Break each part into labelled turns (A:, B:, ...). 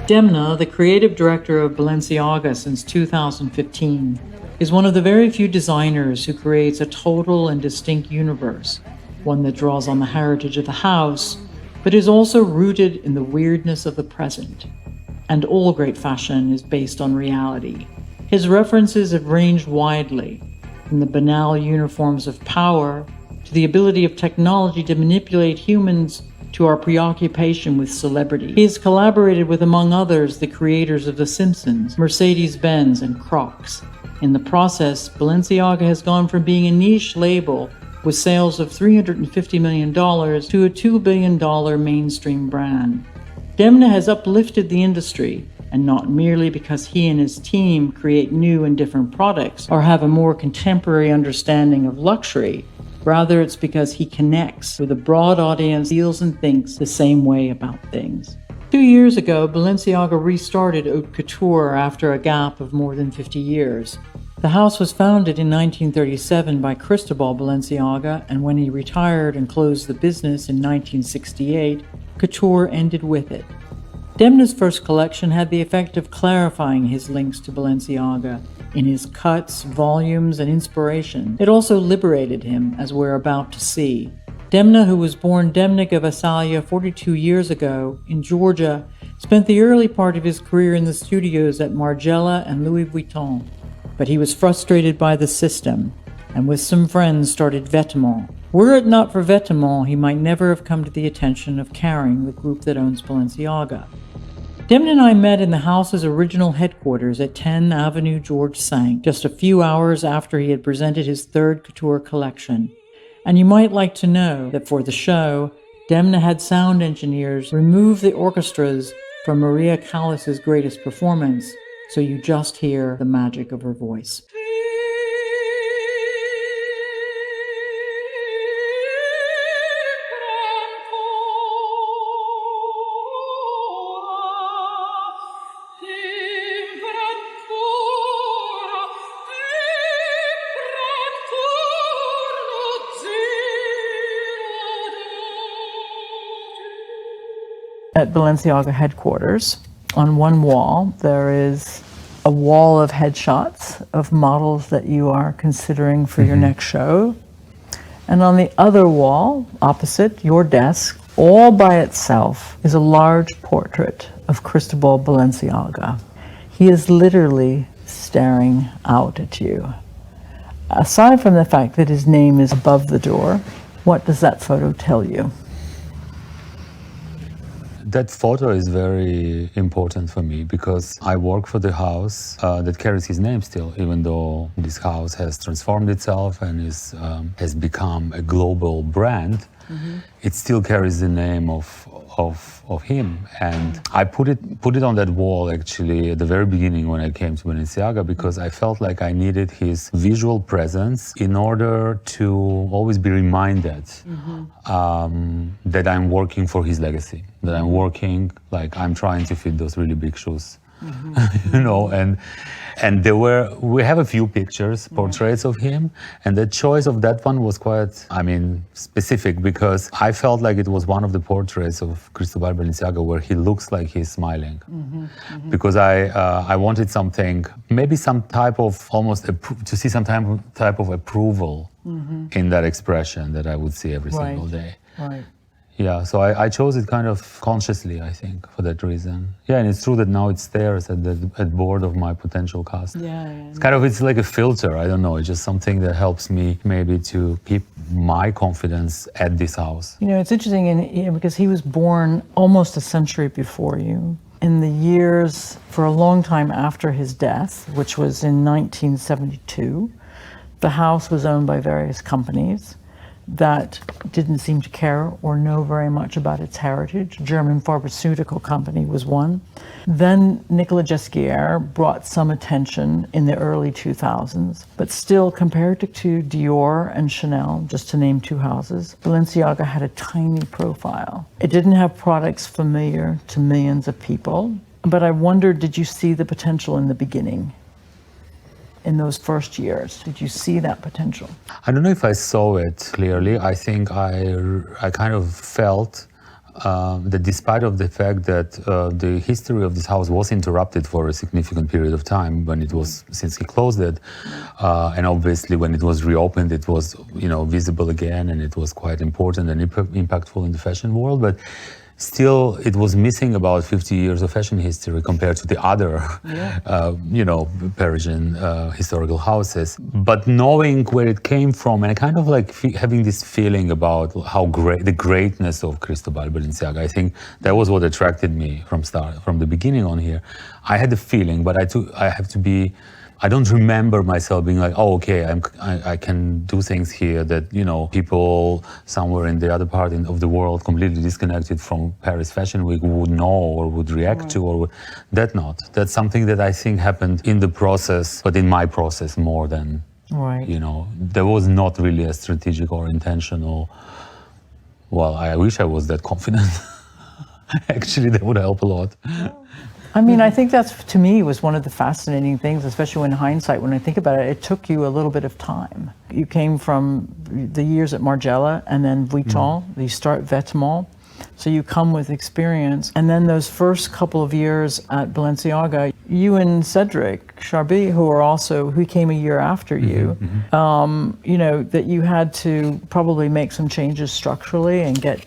A: Demna, the creative director of Balenciaga since 2015, is one of the very few designers who creates a total and distinct universe, one that draws on the heritage of the house, but is also rooted in the weirdness of the present. And all great fashion is based on reality. His references have ranged widely, from the banal uniforms of power to the ability of technology to manipulate humans to our preoccupation with celebrity. He has collaborated with, among others, the creators of The Simpsons, Mercedes-Benz, and Crocs. In the process, Balenciaga has gone from being a niche label with sales of $350 million to a $2 billion mainstream brand. Demna has uplifted the industry, and not merely because he and his team create new and different products or have a more contemporary understanding of luxury. Rather, it's because he connects with a broad audience, feels and thinks the same way about things. 2 years ago, Balenciaga restarted haute couture after a gap of more than 50 years. The house was founded in 1937 by Cristobal Balenciaga, and when he retired and closed the business in 1968, couture ended with it. Demna's first collection had the effect of clarifying his links to Balenciaga in his cuts, volumes, and inspiration. It also liberated him, as we're about to see. Demna, who was born Demna Gavasalia 42 years ago in Georgia, spent the early part of his career in the studios at Margiela and Louis Vuitton. But he was frustrated by the system, and with some friends started Vetements. Were it not for Vetements, he might never have come to the attention of Kering, the group that owns Balenciaga. Demna and I met in the house's original headquarters at 10 Avenue George Cinq, just a few hours after he had presented his third couture collection. And you might like to know that for the show, Demna had sound engineers remove the orchestras from Maria Callas's greatest performance, so you just hear the magic of her voice. At Balenciaga headquarters, on one wall, there is a wall of headshots of models that you are considering for your next show. And on the other wall, opposite your desk, all by itself, is a large portrait of Cristobal Balenciaga. He is literally staring out at you. Aside from the fact that his name is above the door, what does that photo tell you?
B: That photo is very important for me because I work for the house that carries his name still, even though this house has transformed itself and has become a global brand. It still carries the name of him, and I put it on that wall actually at the very beginning when I came to Balenciaga, because I felt like I needed his visual presence in order to always be reminded that I'm working for his legacy, that I'm working, like I'm trying to fit those really big shoes. You know, and we have a few pictures, portraits of him, and the choice of that one was quite, specific, because I felt like it was one of the portraits of Cristobal Balenciaga where he looks like he's smiling, because I wanted something, maybe some type of to see some type of approval in that expression that I would see every single day. Right. Yeah, so I chose it kind of consciously, I think, for that reason. Yeah, and it's true that now it's there at board of my potential cast. Yeah. It's like a filter, I don't know, it's just something that helps me maybe to keep my confidence at this house. You know, it's interesting because he was born almost a century before you. In the years, for a long time after his death, which was in 1972, the house was owned by various companies that didn't seem to care or know very much about its heritage. German pharmaceutical company was one. Then Nicolas Ghesquière brought some attention in the early 2000s, but still, compared to Dior and Chanel, just to name two houses, Balenciaga had a tiny profile. It didn't have products familiar to millions of people, but I wondered, did you see the potential in the beginning? In those first years, did you see that potential? I don't know if I saw it clearly. I think I kind of felt that despite of the fact that the history of this house was interrupted for a significant period of time when it was, since he closed it, and obviously when it was reopened, it was, visible again, and it was quite important and impactful in the fashion world, but still, it was missing about 50 years of fashion history compared to the other, Parisian historical houses. But knowing where it came from, and kind of like having this feeling about how great the greatness of Cristobal Balenciaga, I think that was what attracted me from the beginning on here. I had the feeling, but I don't remember myself being like, oh, okay, I can do things here that, people somewhere in the other part of the world completely disconnected from Paris Fashion Week would know or would react to, That's something that I think happened in the process, but in my process more than, there was not really a strategic or intentional, well, I wish I was that confident. Actually, that would help a lot.
A: I think that's, to me, was one of the fascinating things, especially in hindsight, when I think about it, it took you a little bit of time. You came from the years at Margiela and then Vuitton, you start Vêtements, so you come with experience. And then those first couple of years at Balenciaga, you and Cedric Charbit, who came a year after you, that you had to probably make some changes structurally and get,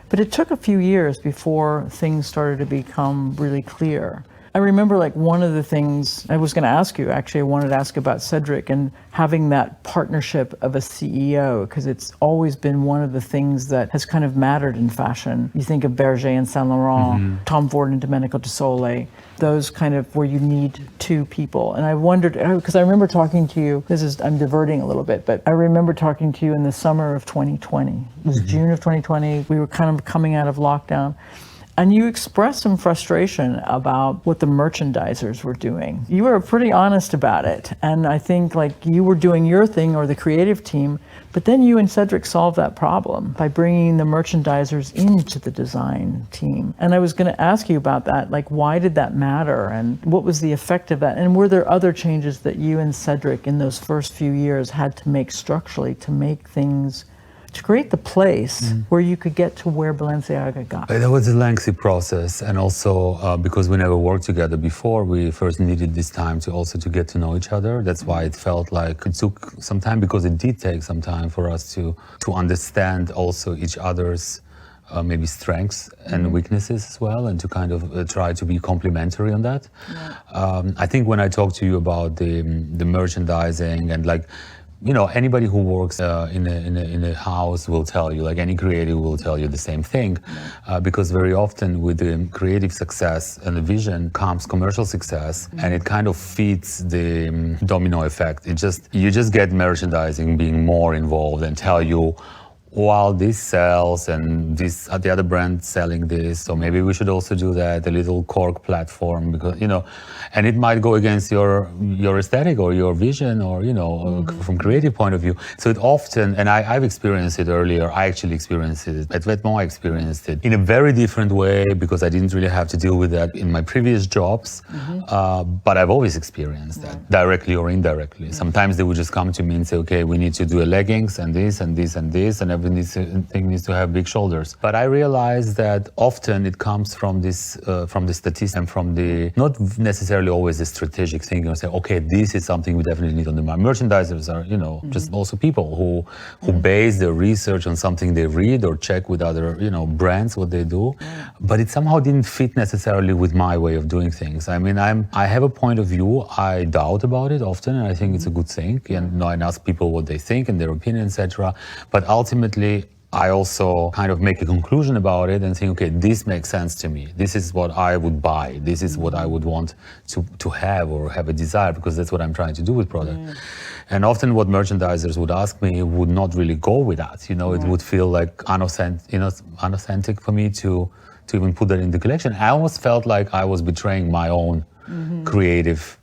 A: but it took a few years before things started to become really clear. I remember one of the things I was going to ask you, actually, I wanted to ask about Cedric and having that partnership of a CEO, because it's always been one of the things that has kind of mattered in fashion. You think of Berger and Saint Laurent, Tom Ford and Domenico De Sole, those kind of where you need two people. And I wondered, because I remember talking to you, I'm diverting a little bit, but I remember talking to you in the summer of 2020. It was June of 2020. We were kind of coming out of lockdown. And you expressed some frustration about what the merchandisers were doing. You were pretty honest about it. And I think you were doing your thing, or the creative team, but then you and Cedric solved that problem by bringing the merchandisers into the design team. And I was going to ask you about that. Why did that matter? And what was the effect of that? And were there other changes that you and Cedric in those first few years had to make structurally to make things, to create the place where you could get to where Balenciaga got?
B: That was a lengthy process, and also because we never worked together before, we first needed this time to get to know each other. That's why it felt like it took some time, because it did take some time for us to understand also each other's maybe strengths and weaknesses as well, and to kind of try to be complementary on that. I think when I talked to you about the merchandising and anybody who works in a house will tell you, any creative will tell you the same thing, because very often with the creative success and the vision comes commercial success, and it kind of feeds the domino effect. You just get merchandising being more involved and tell you, while this sells and the other brand selling this, so maybe we should also do that, a little cork platform, because and it might go against your aesthetic or your vision or from creative point of view. So it often, and I've experienced it earlier, I actually experienced it at Vêtements, I experienced it in a very different way, because I didn't really have to deal with that in my previous jobs, but I've always experienced that, directly or indirectly. Sometimes they would just come to me and say, okay, we need to do a leggings and this and this and this, and everything needs to have big shoulders. But I realized that often it comes from the statistics and from the, not necessarily always the strategic thinking, or say, okay, this is something we definitely need on the market. Merchandisers are, just also people who base their research on something they read or check with other, brands, what they do. But it somehow didn't fit necessarily with my way of doing things. I mean, I have a point of view, I doubt about it often, and I think it's a good thing. And I ask people what they think and their opinion, etc. But ultimately, I also kind of make a conclusion about it and think, okay, this makes sense to me. This is what I would buy. This is what I would want to have or have a desire, because that's what I'm trying to do with product. And often what merchandisers would ask me would not really go with that. It would feel like unauthentic for me to even put that in the collection. I almost felt like I was betraying my own creative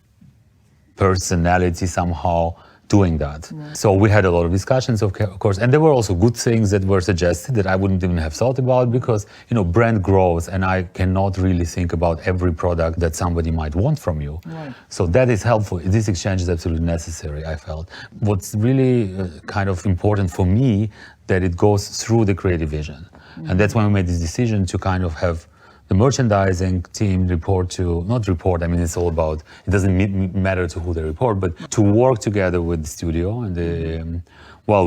B: personality somehow, doing that. So we had a lot of discussions, of course, and there were also good things that were suggested that I wouldn't even have thought about, because, brand grows, and I cannot really think about every product that somebody might want from you. So that is helpful. This exchange is absolutely necessary, I felt. What's really kind of important for me, that it goes through the creative vision. And that's when we made this decision to kind of have the merchandising team it's all about, it doesn't matter to who they report, but to work together with the studio and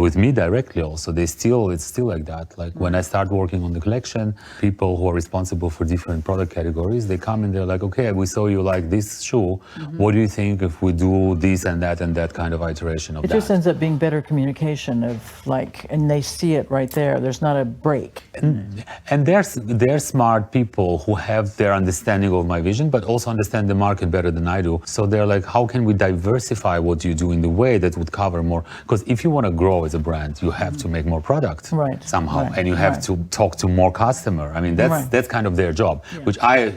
B: with me directly also. It's still like that. Like when I start working on the collection, people who are responsible for different product categories, they come and they're like, okay, we saw you like this shoe. What do you think if we do this and that kind of iteration of that?
A: It just ends up being better communication and they see it right there. There's not a break.
B: And they're smart people who have their understanding of my vision, but also understand the market better than I do. So they're like, how can we diversify what you do in the way that would cover more? Because if you want to grow as a brand, you have to make more product somehow, and you have to talk to more customer. I mean, that's kind of their job, which I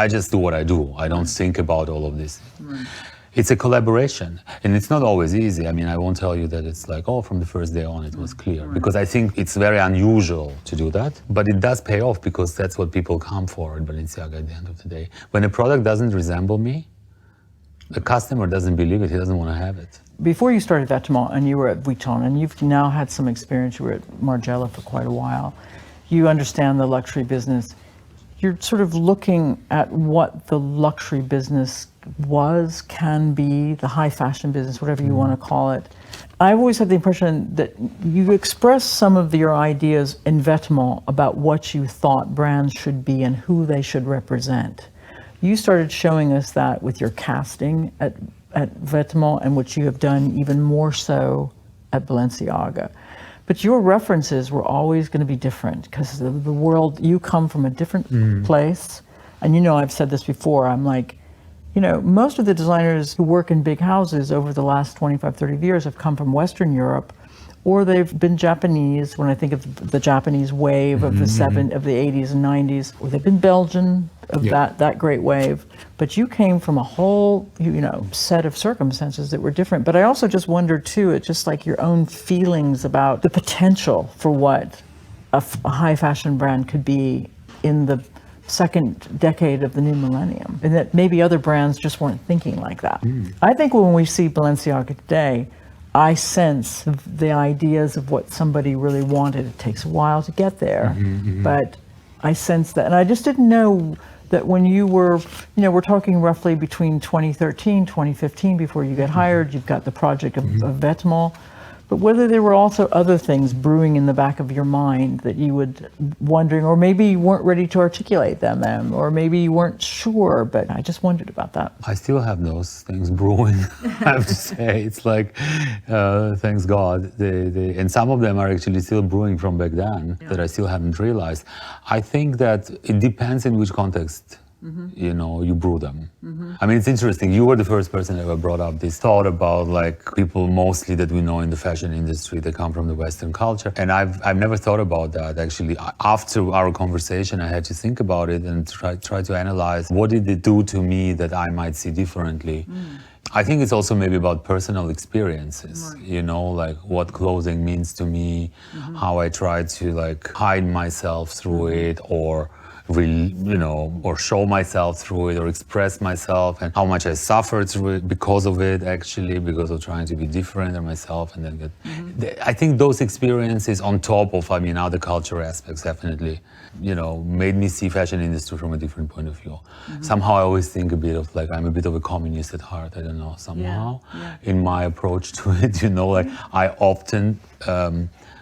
B: just do what I do. I don't think about all of this. It's a collaboration, and it's not always easy. I mean, I won't tell you that it's like, from the first day on it was clear, because I think it's very unusual to do that, but it does pay off because that's what people come for at Balenciaga at the end of the day. When a product doesn't resemble me, the customer doesn't believe it, he doesn't want to have it.
A: Before you started Vetements and you were at Vuitton, and you've now had some experience, you were at Margiela for quite a while, you understand the luxury business. You're sort of looking at what the luxury business can be, the high fashion business, whatever you want to call it. I've always had the impression that you expressed some of your ideas in Vetements about what you thought brands should be and who they should represent. You started showing us that with your casting at Vetements, and which you have done even more so at Balenciaga. But your references were always going to be different because the world, you come from a different place. And I've said this before, I'm like, most of the designers who work in big houses over the last 25, 30 years have come from Western Europe, or they've been Japanese, when I think of the Japanese wave of the 80s and 90s, or they've been Belgian of that great wave. But you came from a whole, set of circumstances that were different. But I also just wondered too, it's just like your own feelings about the potential for what a high fashion brand could be in the second decade of the new millennium, and that maybe other brands just weren't thinking like that. I think when we see Balenciaga today, I sense the ideas of what somebody really wanted. It takes a while to get there, but I sense that. And I just didn't know that when you were, we're talking roughly between 2013, 2015 before you get hired, you've got the project of Vetements, but whether there were also other things brewing in the back of your mind that you would wondering, or maybe you weren't ready to articulate them, or maybe you weren't sure, but I just wondered about that.
B: I still have those things brewing, I have to say. It's like, thanks God. And some of them are actually still brewing from back then that I still haven't realized. I think that it depends in which context you brew them. I mean, it's interesting. You were the first person that ever brought up this thought about like people mostly that we know in the fashion industry that come from the Western culture. And I've never thought about that actually. After our conversation, I had to think about it and try to analyze what did it do to me that I might see differently. I think it's also maybe about personal experiences, like what clothing means to me, how I try to like hide myself through it, or show myself through it, or express myself, and how much I suffered through it because of it, actually, because of trying to be different than myself. And then I think those experiences on top of, other cultural aspects definitely, made me see fashion industry from a different point of view. Somehow I always think a bit of like, I'm a bit of a communist at heart, I don't know, somehow, in my approach to it, like I often,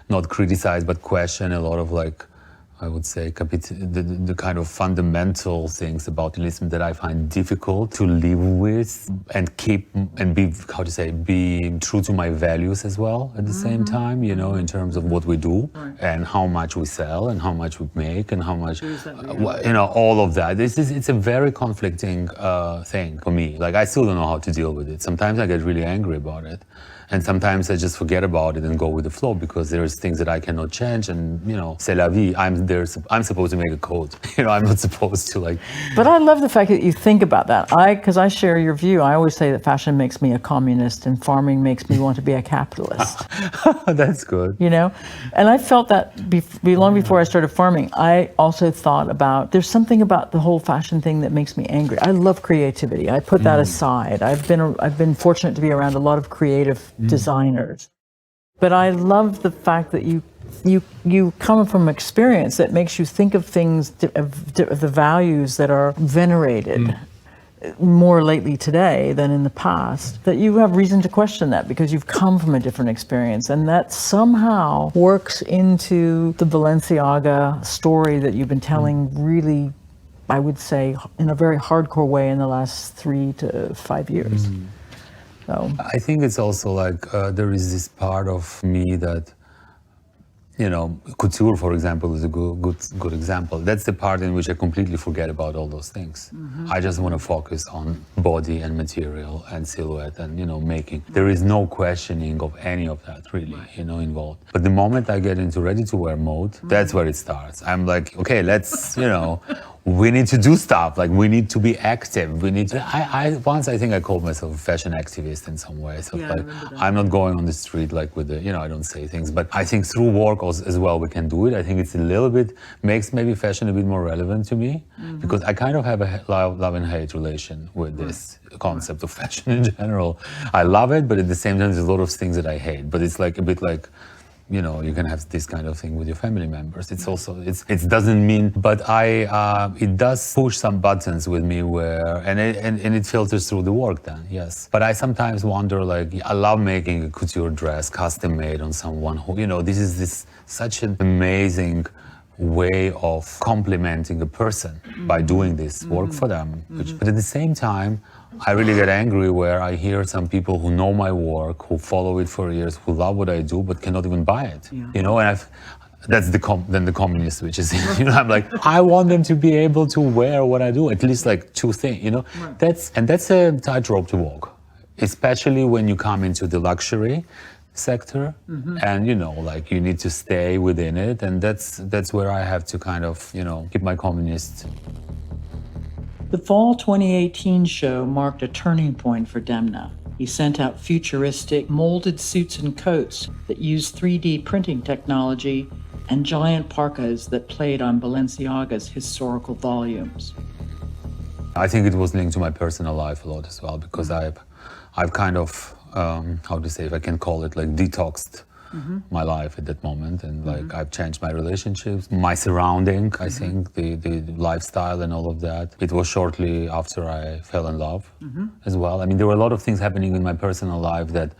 B: not criticize, but question a lot of like, I would say the kind of fundamental things about Illusion that I find difficult to live with and keep and be true to my values as well at the same time, in terms of what we do and how much we sell and how much we make and how much, all of that. It's a very conflicting thing for me. Like I still don't know how to deal with it. Sometimes I get really angry about it. And sometimes I just forget about it and go with the flow because there's things that I cannot change, and c'est la vie. I'm supposed to make a code. I'm not supposed to like.
A: But I love the fact that you think about that. Because I share your view. I always say that fashion makes me a communist and farming makes me want to be a capitalist.
B: That's good.
A: And I felt that long before I started farming. I also thought about there's something about the whole fashion thing that makes me angry. I love creativity. I put that aside. I've been fortunate to be around a lot of creative designers. But I love the fact that you you come from experience that makes you think of things, of the values that are venerated more lately today than in the past, that you have reason to question that because you've come from a different experience, and that somehow works into the Balenciaga story that you've been telling really, I would say, in a very hardcore way in the last 3 to 5 years. So
B: I think it's also like there is this part of me that, you know, couture, for example, is a good example. That's the part in which I completely forget about all those things. I just want to focus on body and material and silhouette and, you know, making. There is no questioning of any of that really, you know, involved. But the moment I get into ready-to-wear mode, that's where it starts. I'm like, okay, let's, you know, we need to do stuff. Like, we need to be active. We need to. Once I think I called myself a fashion activist in some way. So like, I'm not going on the street like with the, you know, I don't say things. But I think through work as well we can do it. I think it's a little bit makes maybe fashion a bit more relevant to me because I kind of have a love and hate relation with this concept of fashion in general. I love it, but at the same time, there's a lot of things that I hate. But it's like a bit like, you know, you can have this kind of thing with your family members. It's also, it doesn't mean, but it does push some buttons with me where, and it filters through the work then, yes. But I sometimes wonder, like, I love making a couture dress custom made on someone who, you know, this is such an amazing way of complimenting a person by doing this work for them. But at the same time, I really get angry where I hear some people who know my work, who follow it for years, who love what I do, but cannot even buy it. You know, and that's the communist switch is, you know, I'm like, I want them to be able to wear what I do, at least like 2 things, you know. That's a tightrope to walk, especially when you come into the luxury sector and, you know, like you need to stay within it, and that's where I have to kind of, you know, keep my communist.
A: the fall 2018 show marked a turning point for Demna. He sent out futuristic, molded suits and coats that used 3D printing technology and giant parkas that played on Balenciaga's historical volumes.
B: I think it was linked to my personal life a lot as well, because I've kind of, how to say, if I can call it, like detoxed my life at that moment, and like I've changed my relationships, my surrounding, I think, the lifestyle and all of that. It was shortly after I fell in love as well. I mean, there were a lot of things happening in my personal life that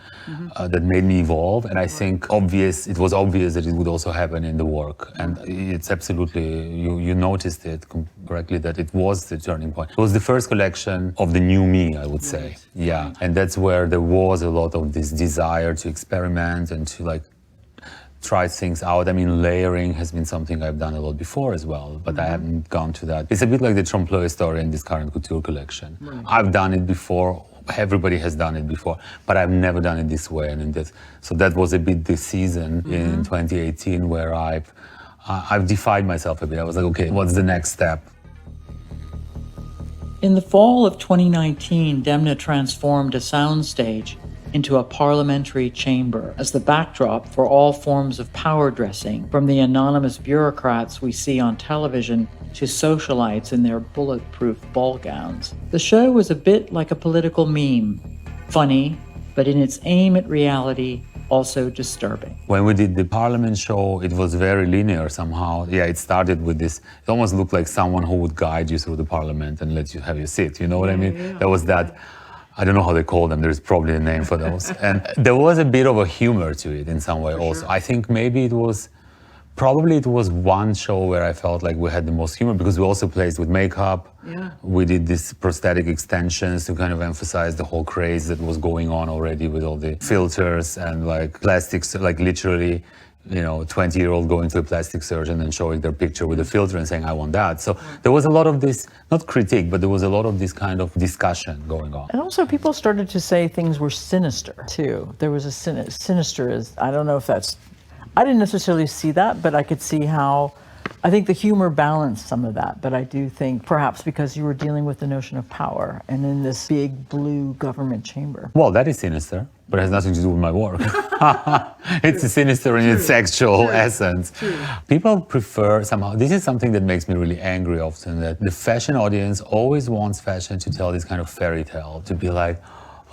B: that made me evolve, and I think it was obvious that it would also happen in the work, and it's absolutely, you noticed it correctly, that it was the turning point. It was the first collection of the new me, I would say. Yeah, and that's where there was a lot of this desire to experiment and to like try things out. I mean, layering has been something I've done a lot before as well, but I haven't gone to that. It's a bit like the trompe-l'oeil story in this current couture collection. I've done it before, everybody has done it before, but I've never done it this way. And so that was a bit this season in 2018 where I've defied myself a bit. I was like, okay, what's the next step?
A: In the fall of 2019, Demna transformed a soundstage into a parliamentary chamber as the backdrop for all forms of power dressing, from the anonymous bureaucrats we see on television to socialites in their bulletproof ball gowns. The show was a bit like a political meme, funny, but in its aim at reality, also disturbing.
B: When we did the Parliament show, it was very linear somehow. Yeah, it started with this, it almost looked like someone who would guide you through the Parliament and let you have your seat, you know what I mean? Yeah. There was that, I don't know how they call them, there's probably a name for those. And there was a bit of a humor to it in some way also. Sure. I think maybe it was one show where I felt like we had the most humor, because we also played with makeup. Yeah. We did these prosthetic extensions to kind of emphasize the whole craze that was going on already with all the filters and like plastics, like literally, you know, 20-year-old going to a plastic surgeon and showing their picture with a filter and saying, I want that. So there was a lot of this, not critique, but there was a lot of this kind of discussion going on.
A: And also people started to say things were sinister too. There was a sinister, I don't know if that's, I didn't necessarily see that, but I could see how, I think the humor balanced some of that. But I do think perhaps because you were dealing with the notion of power and in this big blue government chamber.
B: Well, that is sinister, but it has nothing to do with my work. It's a sinister in its sexual essence. People prefer somehow, this is something that makes me really angry often, that the fashion audience always wants fashion to tell this kind of fairy tale, to be like,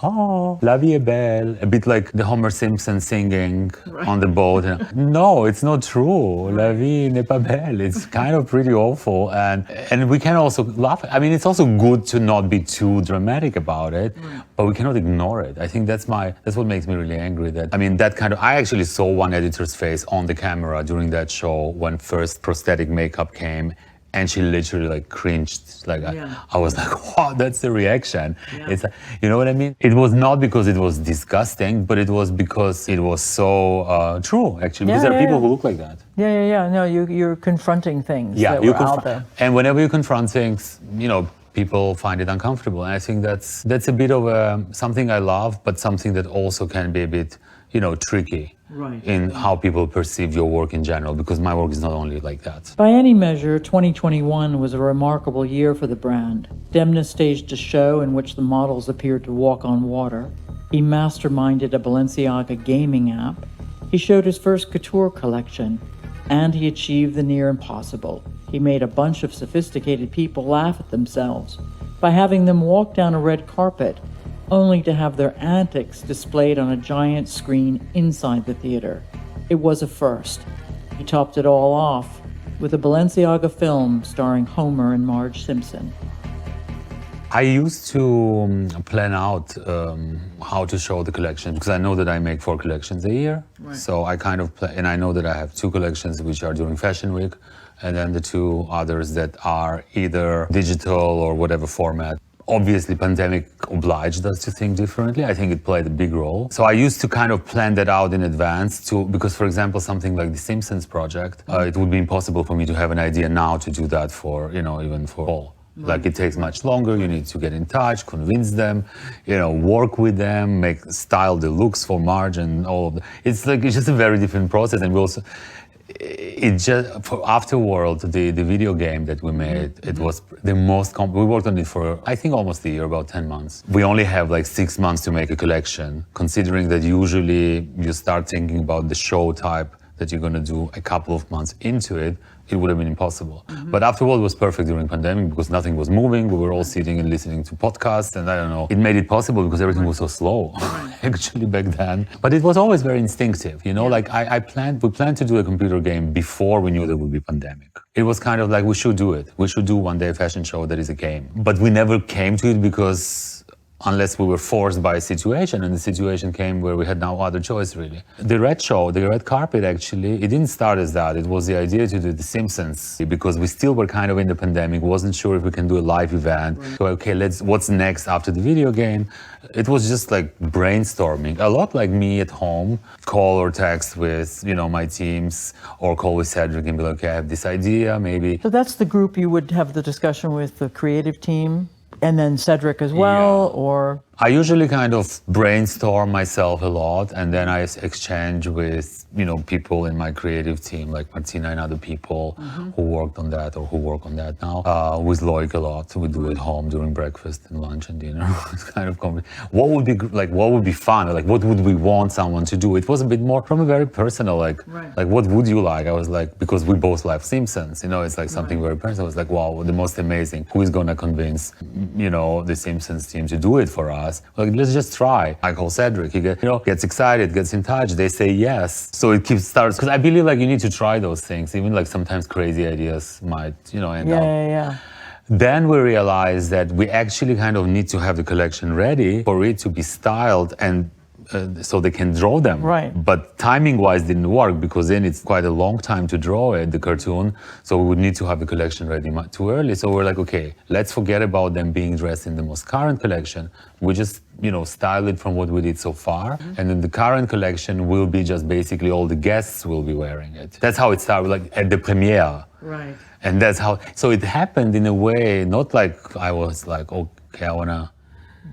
B: oh, la vie est belle, a bit like the Homer Simpson singing on the boat. No, it's not true. La vie n'est pas belle. It's kind of pretty awful. And we can also laugh. I mean, it's also good to not be too dramatic about it, but we cannot ignore it. I think that's what makes me really angry. I actually saw one editor's face on the camera during that show when first prosthetic makeup came. And she literally like cringed. I was like, wow, that's the reaction. Yeah. It's, you know what I mean? It was not because it was disgusting, but it was because it was so true, actually. Because there are people who look like that.
A: Yeah. No, you're confronting things that were out there.
B: And whenever you confront things, people find it uncomfortable. And I think that's a bit of something I love, but something that also can be a bit, tricky. Right. In how people perceive your work in general, because my work is not only like that.
A: By any measure, 2021 was a remarkable year for the brand. Demna staged a show in which the models appeared to walk on water. He masterminded a Balenciaga gaming app. He showed his first couture collection. And he achieved the near impossible. He made a bunch of sophisticated people laugh at themselves by having them walk down a red carpet only to have their antics displayed on a giant screen inside the theater. It was a first. He topped it all off with a Balenciaga film starring Homer and Marge Simpson.
B: I used to plan out how to show the collection because I know that I make 4 collections a year. Right. So I kind of and I know that I have 2 collections which are during Fashion Week, and then the 2 others that are either digital or whatever format. Obviously, pandemic obliged us to think differently. I think it played a big role. So I used to kind of plan that out in advance because, for example, something like the Simpsons project, it would be impossible for me to have an idea now to do that for, even for all. Like it takes much longer. You need to get in touch, convince them, work with them, style the looks for Marge and all of that. It's just a very different process. And we also, for Afterworld, the video game that we made, it was the most, we worked on it for, I think, almost a year, about 10 months. We only have 6 months to make a collection, considering that usually you start thinking about the show type that you're going to do a couple of months into it. It would have been impossible. But Afterworld was perfect during pandemic because nothing was moving. We were all sitting and listening to podcasts, and I don't know. It made it possible because everything was so slow, actually, back then. But it was always very instinctive, we planned to do a computer game before we knew there would be pandemic. It was kind of like, we should do it. We should do one day a fashion show that is a game. But we never came to it unless we were forced by a situation, and the situation came where we had no other choice, really. The red show, the red carpet, actually, it didn't start as that. It was the idea to do The Simpsons, because we still were kind of in the pandemic, wasn't sure if we can do a live event. Right. So, okay, what's next after the video game? It was just like brainstorming, a lot like me at home, call or text with, my teams, or call with Cedric and be like, okay, I have this idea, maybe.
A: So that's the group you would have the discussion with, the creative team? And then Cedric as well, or?
B: I usually kind of brainstorm myself a lot, and then I exchange with, people in my creative team, like Martina and other people who worked on that or who work on that now. With Loic a lot, we do it home during breakfast and lunch and dinner. It's kind of what would be fun? Like, what would we want someone to do? It was a bit more from a very personal, like what would you like? I was like, because we both love Simpsons, it's like something very personal. I was like, wow, the most amazing. Who is gonna convince, the Simpsons team to do it for us? Like, let's just try. I call Cedric, he gets excited, gets in touch, they say yes. So it starts, because I believe you need to try those things, even sometimes crazy ideas might, end up.
A: Yeah.
B: Then we realized that we actually kind of need to have the collection ready for it to be styled and so they can draw them.
A: Right.
B: But timing-wise didn't work because then it's quite a long time to draw it, the cartoon. So we would need to have the collection ready too early. So we're like, okay, let's forget about them being dressed in the most current collection. We just, style it from what we did so far. And then the current collection will be just basically all the guests will be wearing it. That's how it started, at the premiere.
A: Right.
B: And that's how, so it happened in a way, not like I was like, okay, I want to,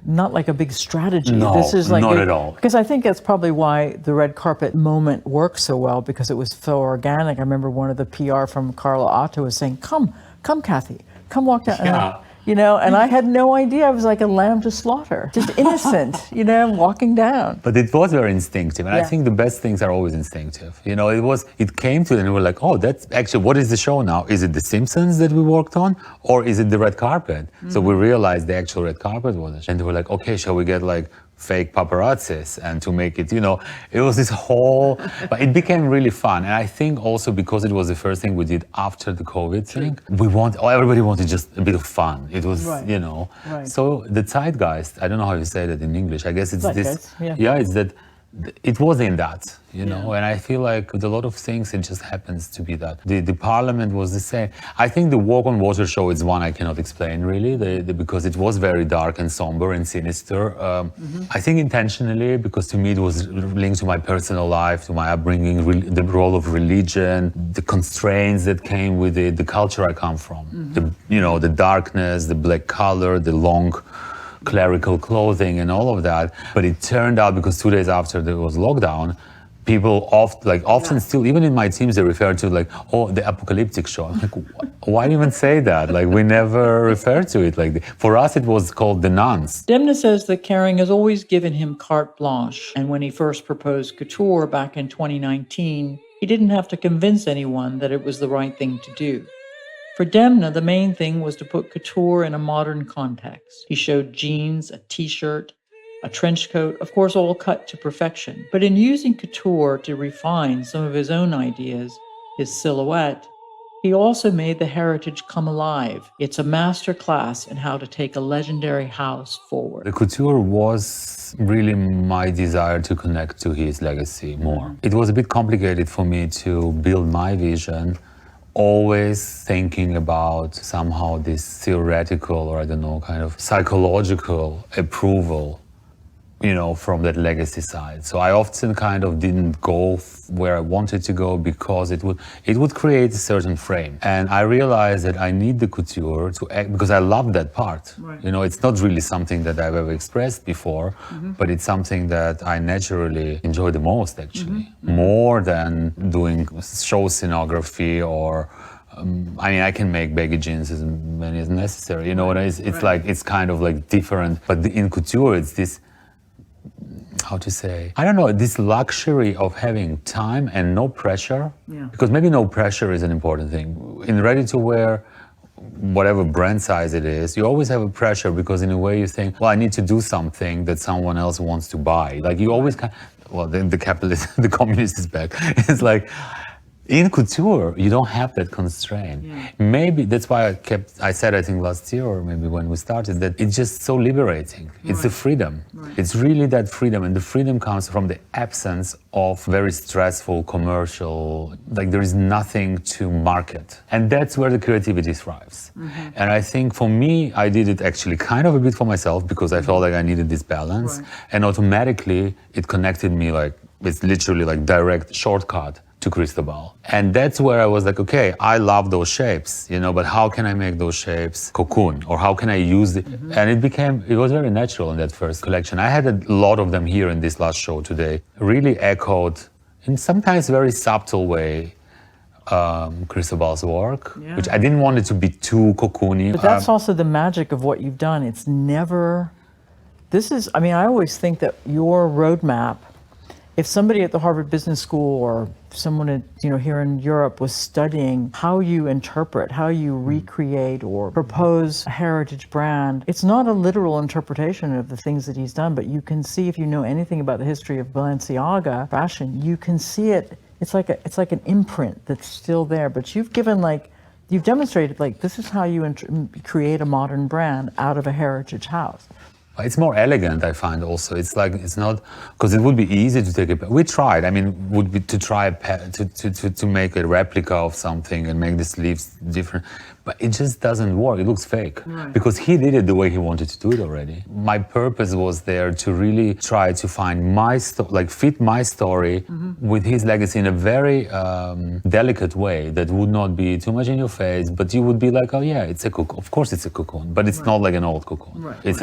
A: not like a big strategy.
B: No,
A: this is
B: not at all.
A: Because I think that's probably why the red carpet moment worked so well, because it was so organic. I remember one of the PR from Carla Otto was saying, come, Kathy, come walk down.
B: Yeah.
A: And I had no idea. I was like a lamb to slaughter, just innocent, walking down.
B: But it was very instinctive. And I think the best things are always instinctive. It came to it and we were like, oh, that's actually, what is the show now? Is it The Simpsons that we worked on? Or is it the red carpet? So we realized the actual red carpet was it. And they were like, okay, shall we get fake paparazzis and to make it, it was this whole, but it became really fun. And I think also because it was the first thing we did after the COVID thing, everybody wanted just a bit of fun. It was,
A: Right.
B: So the zeitgeist, I don't know how you say that in English. I guess it's
A: Zeitgeist,
B: this,
A: yeah.
B: it's that, it was in that, and I feel like with a lot of things, it just happens to be that. The parliament was the same. I think the Walk on Water show is one I cannot explain really, because it was very dark and somber and sinister. I think intentionally, because to me it was linked to my personal life, to my upbringing, the role of religion, the constraints that came with it, the culture I come from, the darkness, the black color, the long clerical clothing and all of that. But it turned out, because 2 days after there was lockdown, people often still, even in my teams, they refer to the apocalyptic show. I'm like, why even say that? We never refer to it like that. For us, it was called The Nuns.
A: Demna says that Kering has always given him carte blanche, and when he first proposed couture back in 2019, he didn't have to convince anyone that it was the right thing to do. For Demna, the main thing was to put couture in a modern context. He showed jeans, a t-shirt, a trench coat, of course all cut to perfection. But in using couture to refine some of his own ideas, his silhouette, he also made the heritage come alive. It's a master class in how to take a legendary house forward.
B: The couture was really my desire to connect to his legacy more. It was a bit complicated for me to build my vision, always thinking about somehow this theoretical or kind of psychological approval, from that legacy side. So I often kind of didn't go where I wanted to go because it would create a certain frame. And I realized that I need the couture to act, because I love that part.
A: Right.
B: It's not really something that I've ever expressed before, but it's something that I naturally enjoy the most, actually, more than doing show scenography or I can make baggy jeans as many as necessary. It's kind of different. But in couture, it's this, how to say, I don't know, this luxury of having time and no pressure.
A: Yeah.
B: Because maybe no pressure is an important thing. In ready-to-wear, whatever brand size it is, you always have a pressure because in a way you think, well, I need to do something that someone else wants to buy. You always then the capitalist, the communist is back. It's in couture, you don't have that constraint.
A: Yeah.
B: Maybe that's why I said, I think last year, or maybe when we started, that it's just so liberating. It's the freedom.
A: Right.
B: It's really that freedom. And the freedom comes from the absence of very stressful commercial, there is nothing to market. And that's where the creativity thrives. And I think for me, I did it actually kind of a bit for myself because I felt like I needed this balance.
A: Right.
B: And automatically it connected me it's literally direct shortcut to Cristobal. And that's where I was okay, I love those shapes, but how can I make those shapes cocoon? Or how can I use it? And it was very natural in that first collection. I had a lot of them here in this last show today, really echoed in sometimes very subtle way Cristobal's work, which I didn't want it to be too cocoony.
A: But that's also the magic of what you've done. It's never, I always think that your roadmap, if somebody at the Harvard Business School or someone here in Europe was studying how you interpret, how you recreate or propose a heritage brand, it's not a literal interpretation of the things that he's done, but you can see, if you know anything about the history of Balenciaga fashion, you can see it. It's like an imprint that's still there, but you've demonstrated this is how you create a modern brand out of a heritage house.
B: It's more elegant, I find also. It's not, because it would be easy to take it. We tried, would be to try to make a replica of something and make the sleeves different. But it just doesn't work. It looks fake. Right. Because he did it the way he wanted to do it already. My purpose was there to really try to find fit my story with his legacy in a very delicate way that would not be too much in your face, but you would be oh yeah, it's a cocoon. Of course it's a cocoon, but it's not like an old cocoon.
A: Right.
B: It's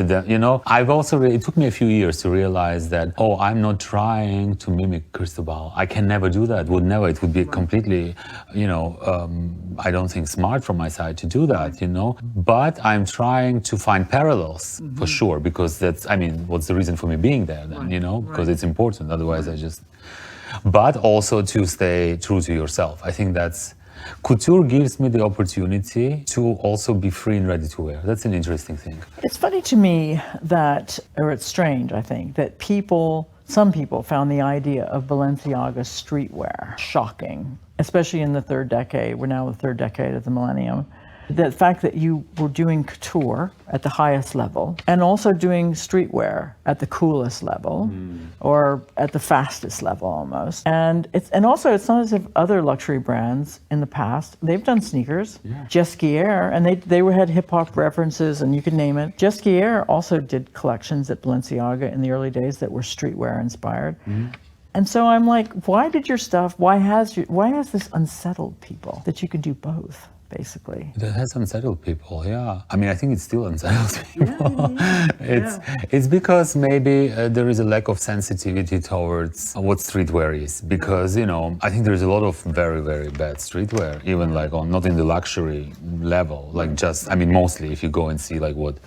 B: I've also, it took me a few years to realize that, I'm not trying to mimic Cristobal. I can never do that, would never. It would be completely, I don't think smart from my side to do that, But I'm trying to find parallels for sure, because that's, what's the reason for me being there then, because it's important. Otherwise but also to stay true to yourself. I think that's, couture gives me the opportunity to also be free and ready to wear. That's an interesting thing.
C: It's funny to me that, or it's strange, I think, that some people found the idea of Balenciaga streetwear shocking, especially in the third decade. We're now in the third decade of the millennium. The fact that you were doing couture at the highest level and also doing streetwear at the coolest level or at the fastest level almost. And also it's not as if other luxury brands in the past, they've done sneakers. Yeah. Jesquier, and they had hip hop references and you could name it. Jesquier also did collections at Balenciaga in the early days that were streetwear inspired. And so I'm like, why has this unsettled people that you could do both? Basically.
B: That has unsettled people, yeah. I mean, I think it still unsettles people. It's because maybe there is a lack of sensitivity towards what streetwear is. Because, I think there's a lot of very, very bad streetwear, even like not in the luxury level, mostly if you go and see like what,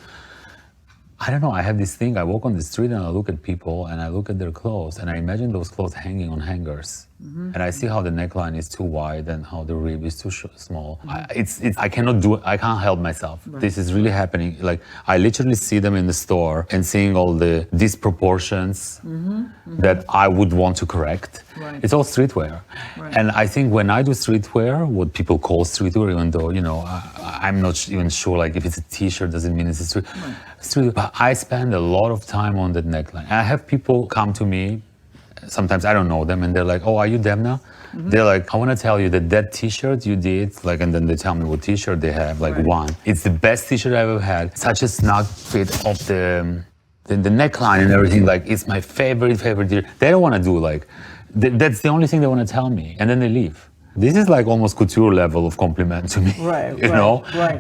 B: I don't know, I have this thing, I walk on the street and I look at people and I look at their clothes and I imagine those clothes hanging on hangers. And I see how the neckline is too wide and how the rib is too small. I cannot do it, I can't help myself. Right. This is really happening. Like, I literally see them in the store and seeing all the disproportions that I would want to correct. Right. It's all streetwear. Right. And I think when I do streetwear, what people call streetwear, even though, I'm not even sure, like, if it's a t-shirt, doesn't mean it's a streetwear. But I spend a lot of time on that neckline. I have people come to me, sometimes I don't know them, and they're like, "Oh, are you Demna?" They're like, "I want to tell you that t-shirt you did," like, and then they tell me what t-shirt they have, like one. It's the best t-shirt I've ever had. Such a snug fit of the neckline and everything. Like, it's my favorite t-shirt. They don't want to do like, that's the only thing they want to tell me, and then they leave. This is like almost couture level of compliment to me,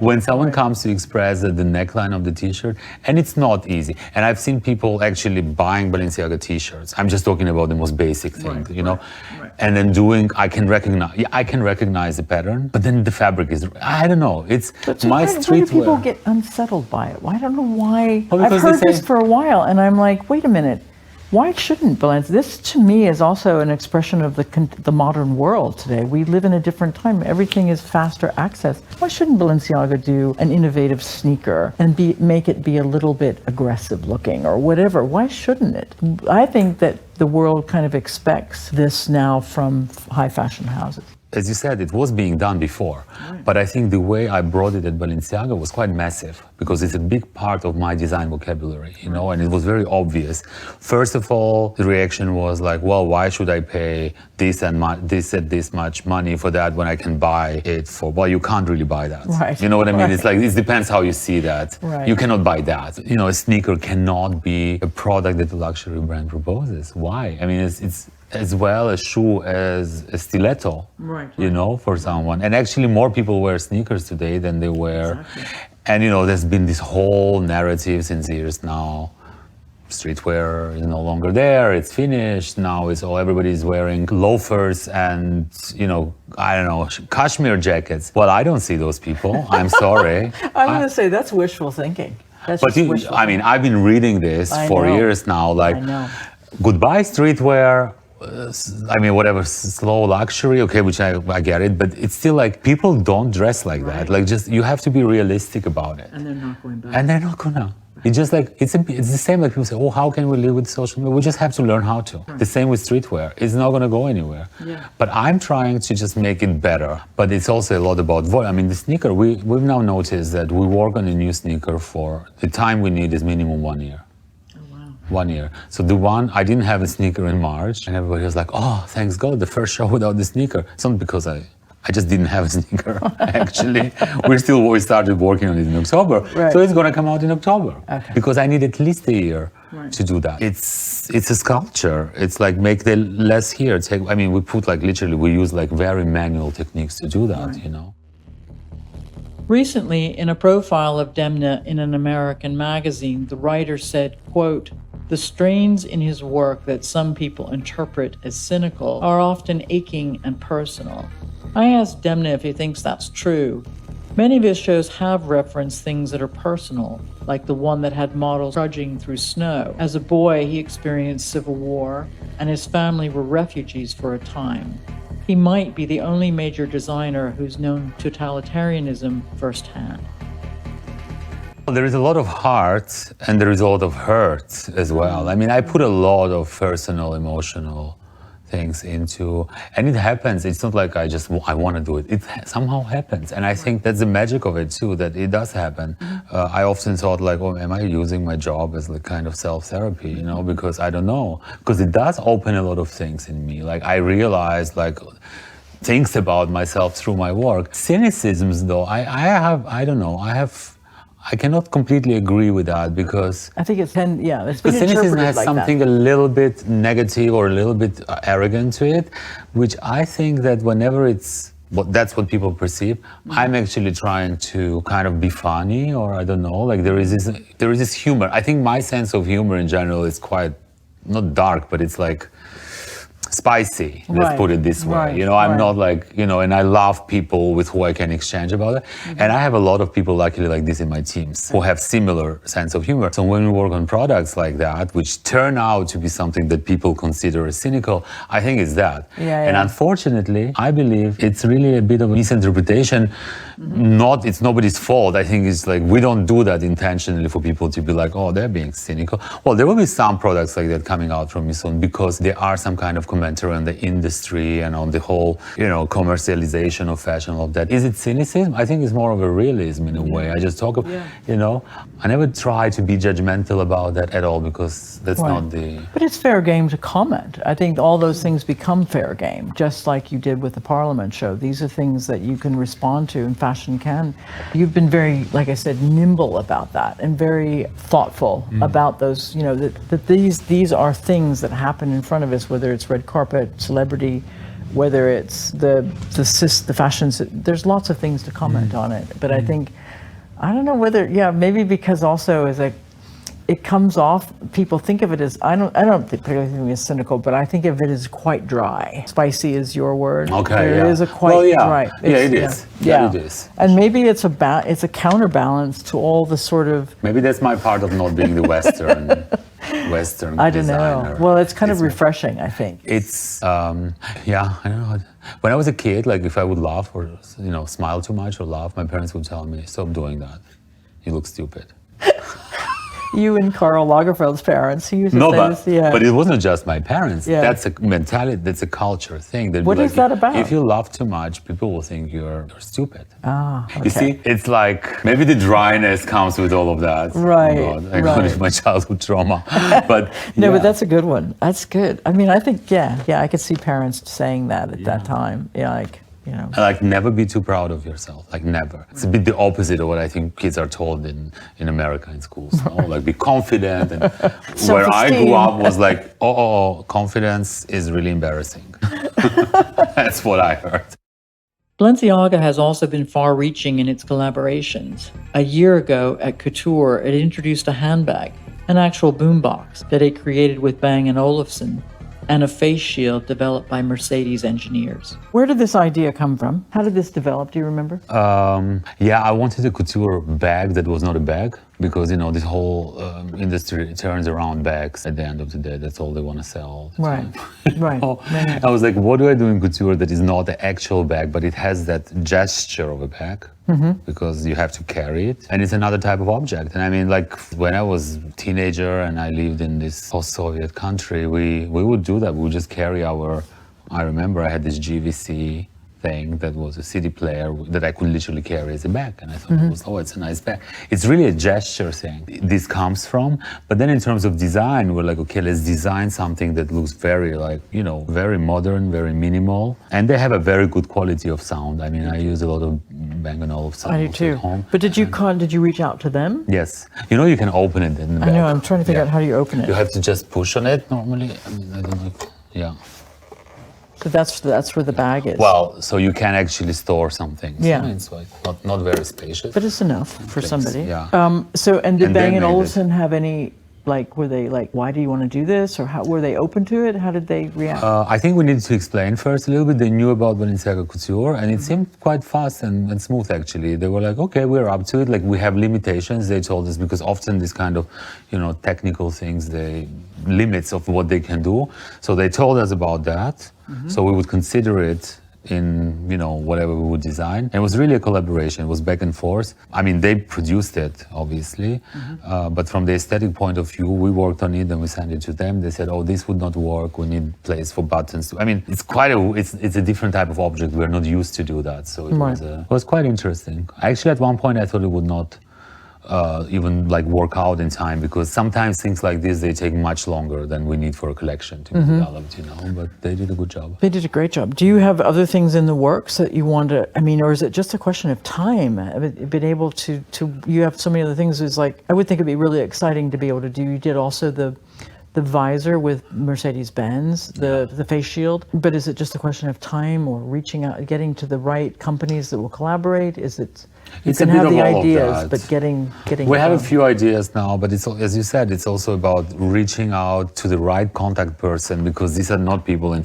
B: when someone comes to express the neckline of the t-shirt, and it's not easy. And I've seen people actually buying Balenciaga t-shirts. I'm just talking about the most basic thing, and then I can recognize the pattern, but then the fabric is, I don't know, my streetwear.
C: Why do people get unsettled by it? I don't know why. I've heard this for a while, and I'm like, wait a minute. Why shouldn't Balenciaga? This, to me, is also an expression of the modern world today. We live in a different time. Everything is faster access. Why shouldn't Balenciaga do an innovative sneaker and make it be a little bit aggressive looking or whatever? Why shouldn't it? I think that the world kind of expects this now from high fashion houses.
B: As you said, it was being done before, but I think the way I brought it at Balenciaga was quite massive because it's a big part of my design vocabulary, and it was very obvious. First of all, the reaction was like, well, why should I pay this and this much money for that when I can buy it for, well, you can't really buy that. Right. You know what I mean? It's like, it depends how you see that. Right. You cannot buy that. A sneaker cannot be a product that a luxury brand proposes. Why? I mean, it's as well a shoe as a stiletto, for someone. And actually more people wear sneakers today than they wear. Exactly. And, there's been this whole narrative since years now. Streetwear is no longer there, it's finished. Now everybody's wearing loafers and, I don't know, cashmere jackets. Well, I don't see those people, I'm sorry.
C: I'm going to say that's wishful thinking. I've
B: been reading this for years now, like, goodbye streetwear. Whatever, slow luxury, okay, which I get it, but it's still like people don't dress like that. Like, just, you have to be realistic about it.
A: And they're not going back.
B: And they're not gonna. It's just like, it's the same, like people say, oh, how can we live with social media? We just have to learn how to. Right. The same with streetwear. It's not gonna go anywhere. Yeah. But I'm trying to just make it better. But it's also a lot about the sneaker, we've now noticed that we work on a new sneaker for the time we need is minimum 1 year. 1 year. So I didn't have a sneaker in March, and everybody was like, oh, thanks God, the first show without the sneaker. It's not because I just didn't have a sneaker, actually. We started working on it in October. Right. So it's gonna come out in October. Okay. Because I need at least a year to do that. It's a sculpture. It's like, make the less here. We put we use very manual techniques to do that,
A: Recently, in a profile of Demna in an American magazine, the writer said, quote, "The strains in his work that some people interpret as cynical are often aching and personal." I asked Demna if he thinks that's true. Many of his shows have referenced things that are personal, like the one that had models trudging through snow. As a boy, he experienced civil war, and his family were refugees for a time. he might be the only major designer who's known totalitarianism firsthand.
B: There is a lot of heart and there is a lot of hurt as well. I mean, I put a lot of personal, emotional things into, and it happens. It's not like I want to do it. It somehow happens. And I think that's the magic of it too, that it does happen. I often thought like, oh, am I using my job as like kind of self-therapy, you know, because I don't know, because it does open a lot of things in me. Like I realized like things about myself through my work. Cynicisms though, I cannot completely agree with that because
C: I think it's been
B: cynicism
C: interpreted
B: has
C: like
B: something
C: that.
B: a little bit negative or a little bit arrogant to it, which I think that whenever that's what people perceive. I'm actually trying to kind of be funny, or I don't know, like there is this humor. I think my sense of humor in general is quite, not dark, but it's like spicy, let's put it this way.
C: Right,
B: you know, I'm
C: right.
B: not like, you know, and I love people with who I can exchange about it. And I have a lot of people luckily like this in my teams who have similar sense of humor. So when we work on products like that, which turn out to be something that people consider as cynical, I think it's that. And unfortunately, I believe it's really a bit of a misinterpretation. It's nobody's fault. I think it's like, we don't do that intentionally for people to be like, oh, they're being cynical. Well, there will be some products like that coming out from me soon because there are some kind of commentary on the industry and on the whole, you know, commercialization of fashion, all of that. Is it cynicism? I think it's more of a realism in a way. I just talk, you know, I never try to be judgmental about that at all because that's not the...
C: But it's fair game to comment. I think all those things become fair game, just like you did with the Parliament show. These are things that you can respond to, and fashion can. You've been very, like I said, nimble about that and very thoughtful about those, you know, that these are things that happen in front of us, whether it's red carpet, celebrity, whether it's the fashion, there's lots of things to comment on it. But I think, I don't know whether, maybe because also as it comes off, people think of it as, I don't particularly think it's cynical, but I think of it as quite dry. Spicy is your word.
B: Okay,
C: There is a quite dry.
B: It is.
C: Yeah.
B: It is.
C: And maybe it's a counterbalance to all the sort of...
B: Maybe that's my part of not being the Western
C: I don't
B: designer.
C: know. Well, it's kind of refreshing, I think.
B: It's, I don't know. When I was a kid, like if I would laugh or, you know, smile too much or laugh, my parents would tell me, stop doing that. You look stupid.
C: You and Karl Lagerfeld's parents, he used to say this,
B: but it wasn't just my parents.
C: Yeah.
B: That's a mentality, that's a culture thing.
C: What is that about?
B: If you laugh too much, people will think you're stupid.
C: Ah, okay.
B: You see, it's like, maybe the dryness comes with all of that.
C: Right,
B: Oh God, I acknowledge my childhood trauma. But
C: but that's a good one. That's good. I mean, I think, I could see parents saying that at that time. Yeah, like, you know.
B: Like, never be too proud of yourself. Like, never. It's a bit the opposite of what I think kids are told in America in schools. You know? Like, be confident. And where I grew up was like, confidence is really embarrassing. That's what I heard.
A: Balenciaga has also been far-reaching in its collaborations. A year ago at Couture, it introduced a handbag, an actual boombox that it created with Bang & Olufsen, and a face shield developed by Mercedes engineers.
C: Where did this idea come from? How did this develop? Do you remember?
B: I wanted a couture bag that was not a bag because, you know, this whole industry turns around bags at the end of the day. That's all they want to sell.
C: Right.
B: I was like, what do I do in couture that is not the actual bag, but it has that gesture of a bag? Because you have to carry it. And it's another type of object. And I mean, like, when I was a teenager and I lived in this post-Soviet country, we would do that. We would just carry I remember I had this GVC thing that was a CD player that I could literally carry as a bag. And I thought, it's a nice bag. It's really a gesture thing. This comes from. But then in terms of design, we're like, okay, let's design something that looks very, like, you know, very modern, very minimal. And they have a very good quality of sound. I mean, I use a lot of Bang & Olufsen.
C: I do too.
B: At home.
C: But did you reach out to them?
B: Yes. You know, you can open it in the back.
C: I know, I'm trying to figure out how do you open it.
B: You have to just push on it normally. I mean, I don't know.
C: So that's where the bag is.
B: Well, so you can actually store something.
C: Yeah.
B: It's like not very spacious.
C: But it's enough for somebody.
B: Yeah.
C: Did
B: And
C: Bang
B: they
C: &
B: made
C: Olufsen have any Like, were they like, why do you want to do this? Or how were they open to it? How did they react?
B: I think we needed to explain first a little bit. They knew about Balenciaga Couture, and it seemed quite fast and smooth, actually. They were like, okay, we're up to it. Like, we have limitations, they told us, because often this kind of, technical things, the limits of what they can do. So they told us about that. So we would consider it in, whatever we would design. And it was really a collaboration. It was back and forth. I mean, they produced it, obviously, but from the aesthetic point of view, we worked on it and we sent it to them. They said, oh, this would not work. We need place for buttons. I mean, it's it's a different type of object. We're not used to do that. So it was quite interesting. Actually, at one point, I thought it would not even like work out in time, because sometimes things like this, they take much longer than we need for a collection to be developed, but they did a good job.
C: They did a great job. Do you have other things in the works that you want to, or is it just a question of time? Been able to you have so many other things. It's like, I would think it'd be really exciting to be able to do. You did also the visor with Mercedes-Benz, the face shield, but is it just a question of time or reaching out, getting to the right companies that will collaborate? Is it, you can have the ideas, but getting
B: we have a few ideas now, but it's, as you said, it's also about reaching out to the right contact person, because these are not people, and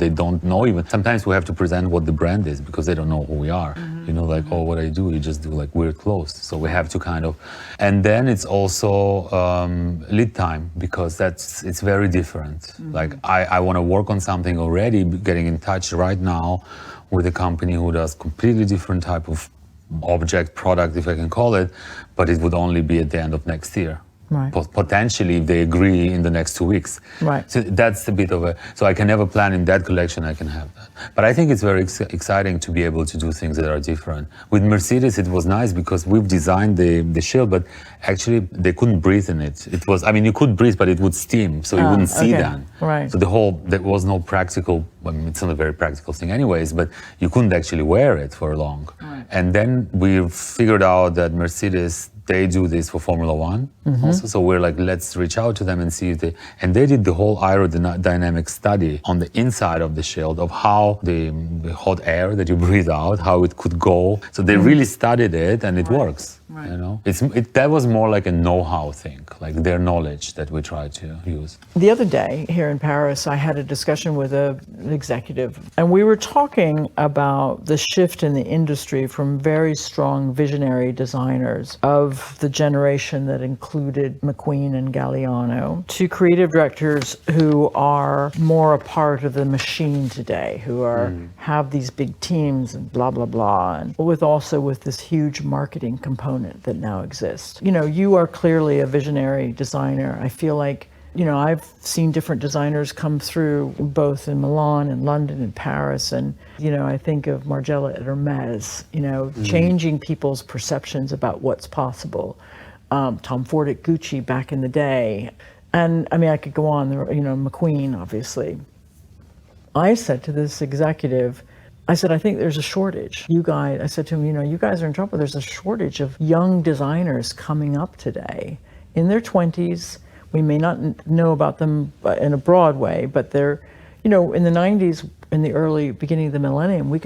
B: they don't know even. Sometimes we have to present what the brand is, because they don't know who we are. Like, oh, what I do, you just do like weird clothes. So we have to kind of, and then it's also lead time, because it's very different. Like, I want to work on something already, getting in touch right now with a company who does completely different type of object, product, if I can call it, but it would only be at the end of next year.
C: Right.
B: Potentially, if they agree in the next 2 weeks.
C: Right.
B: So that's a bit of a, so I can never plan in that collection, I can have that. But I think it's very exciting to be able to do things that are different. With Mercedes, it was nice because we've designed the shield, but actually they couldn't breathe in it. It was, you could breathe, but it would steam, so you wouldn't see that.
C: Right.
B: So there was no practical, it's not a very practical thing anyways, but you couldn't actually wear it for long. Right. And then we figured out that Mercedes, they do this for Formula One also. So we're like, let's reach out to them and see if and they did the whole aerodynamic study on the inside of the shield of how the hot air that you breathe out, how it could go. So they really studied it, and it works. Right. That was more like a know-how thing, like their knowledge that we try to use.
C: The other day here in Paris, I had a discussion with an executive, and we were talking about the shift in the industry from very strong visionary designers of the generation that included McQueen and Galliano to creative directors who are more a part of the machine today, who are have these big teams and blah, blah, blah, and with this huge marketing component that now exists. You are clearly a visionary designer. I feel like, I've seen different designers come through both in Milan and London and Paris. And, I think of Margiela at Hermes, changing people's perceptions about what's possible. Tom Ford at Gucci back in the day. And I could go on, McQueen, obviously. I said to this executive, I said, I think there's a shortage. I said to him, you guys are in trouble. There's a shortage of young designers coming up today in their 20s. We may not know about them in a broad way, but they're, in the 90s, in the early beginning of the millennium, we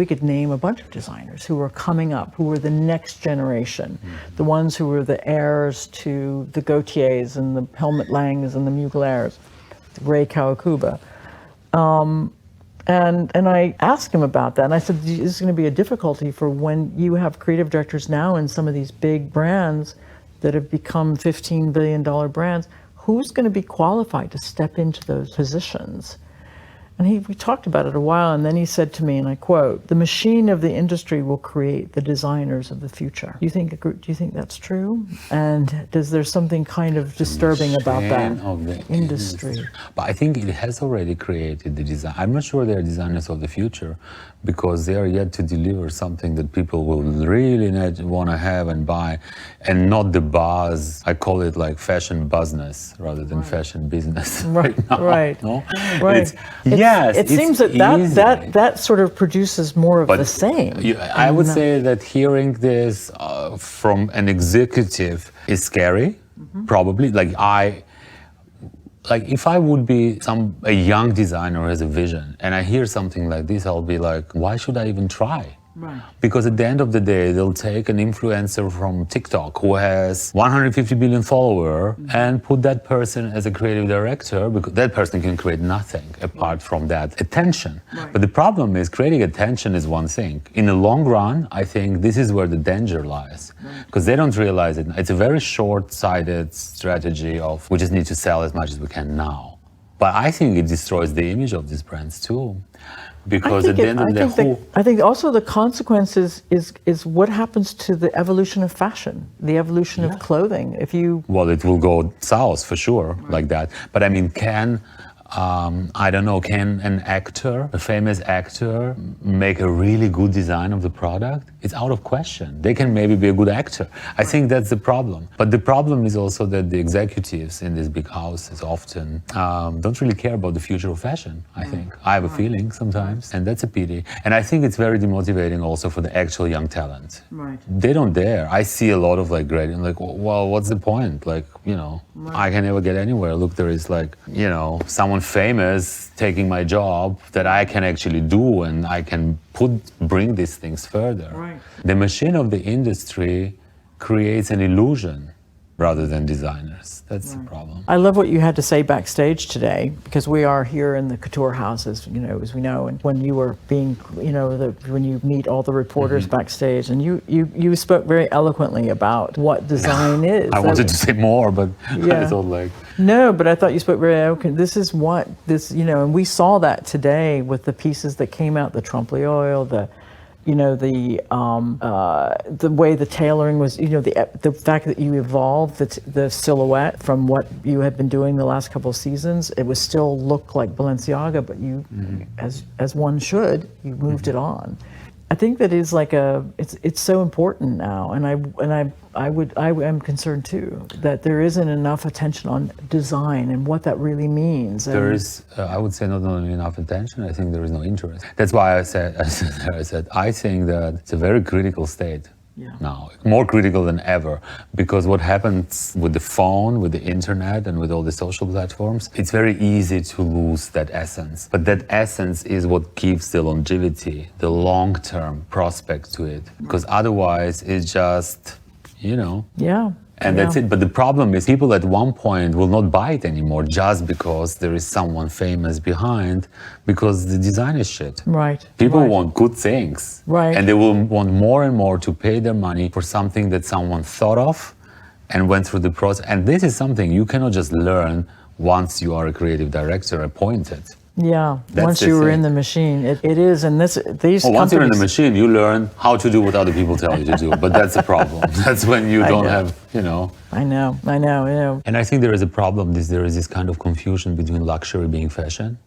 C: could name a bunch of designers who were coming up, who were the next generation, the ones who were the heirs to the Gautiers and the Helmut Langs and the Mugler's, Ray Kawakubo. And I asked him about that, and I said, this is going to be a difficulty for when you have creative directors now in some of these big brands that have become $15 billion brands. Who's going to be qualified to step into those positions? And we talked about it a while, and then he said to me, and I quote, "The machine of the industry will create the designers of the future." Do you think that's true? And there's something kind of disturbing about that
B: of the
C: industry?
B: But I think it has already created the design. I'm not sure they're designers of the future, because they are yet to deliver something that people will really want to have and buy, and not the buzz. I call it like fashion business rather than fashion business.
C: Right,
B: now,
C: right,
B: no?
C: right.
B: Yes,
C: it seems that sort of produces more of the same.
B: I would say that hearing this from an executive is scary, probably. Like if I would be a young designer who has a vision and I hear something like this, I'll be like, why should I even try?
A: Right.
B: Because at the end of the day, they'll take an influencer from TikTok who has 150 billion followers and put that person as a creative director, because that person can create nothing apart from that attention.
A: Right.
B: But the problem is creating attention is one thing. In the long run, I think this is where the danger lies, because they don't realize it. It's a very short-sighted strategy of we just need to sell as much as we can now. But I think it destroys the image of these brands too. Because at the end of the day,
C: I think also the consequences is what happens to the evolution of fashion, the evolution of clothing. If you
B: well, it will go south for sure, like that. But I mean, can I don't know, can an actor, a famous actor, make a really good design of the product? It's out of question. They can maybe be a good actor. I think that's the problem. But the problem is also that the executives in these big houses often don't really care about the future of fashion, I think. I have a feeling sometimes, and that's a pity. And I think it's very demotivating also for the actual young talent.
A: Right.
B: They don't dare. I see a lot of like grading, like, well, what's the point? Like, you know, I can never get anywhere. Look, there is like, you know, someone famous taking my job that I can actually do, and I can bring these things further.
A: Right.
B: The machine of the industry creates an illusion rather than designers. That's the problem.
C: I love what you had to say backstage today, because we are here in the couture houses, you know, as we know, and when you were being, you know, when you meet all the reporters backstage, and you spoke very eloquently about what design is.
B: I wanted to say more, but I thought like...
C: No, but I thought you spoke very eloquently. This is what this, you know, and we saw that today with the pieces that came out, the trompe l'oeil, the, you know, the way the tailoring was, you know, the fact that you evolved the silhouette from what you had been doing the last couple of seasons. It was still look like Balenciaga, but you, as one should, you moved it on. I think that is like it's so important now, and I am concerned too that there isn't enough attention on design and what that really means.
B: There is, I would say, not only enough attention. I think there is no interest. That's why I said I think that it's a very critical state now, more critical than ever, because what happens with the phone, with the internet, and with all the social platforms, it's very easy to lose that essence. But that essence is what gives the longevity, the long-term prospect to it, because otherwise it's just, you know.
C: Yeah.
B: And that's it. But the problem is people at one point will not buy it anymore just because there is someone famous behind, because the design is shit.
C: Right.
B: People want good things.
C: Right.
B: And they will want more and more to pay their money for something that someone thought of and went through the process. And this is something you cannot just learn once you are a creative director appointed.
C: Yeah,
B: That's
C: once
B: the
C: you were
B: thing.
C: in the machine, it is, and these
B: Once you're in the
C: companies-
B: machine, you learn how to do what other people tell you to do. But that's the problem. That's when you don't have, you know.
C: I know.
B: And I think there is a problem. There is this kind of confusion between luxury being fashion.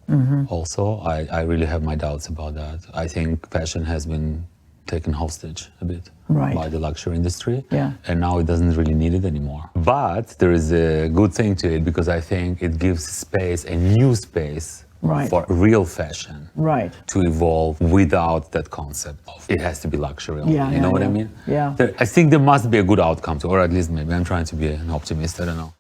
B: Also, I really have my doubts about that. I think fashion has been taken hostage a bit by the luxury industry.
C: Yeah.
B: And now it doesn't really need it anymore. But there is a good thing to it, because I think it gives space, a new space, for real fashion to evolve without that concept of it has to be luxury only. You know what I mean?
C: Yeah.
B: I think there must be a good outcome to, or at least maybe I'm trying to be an optimist, I don't know.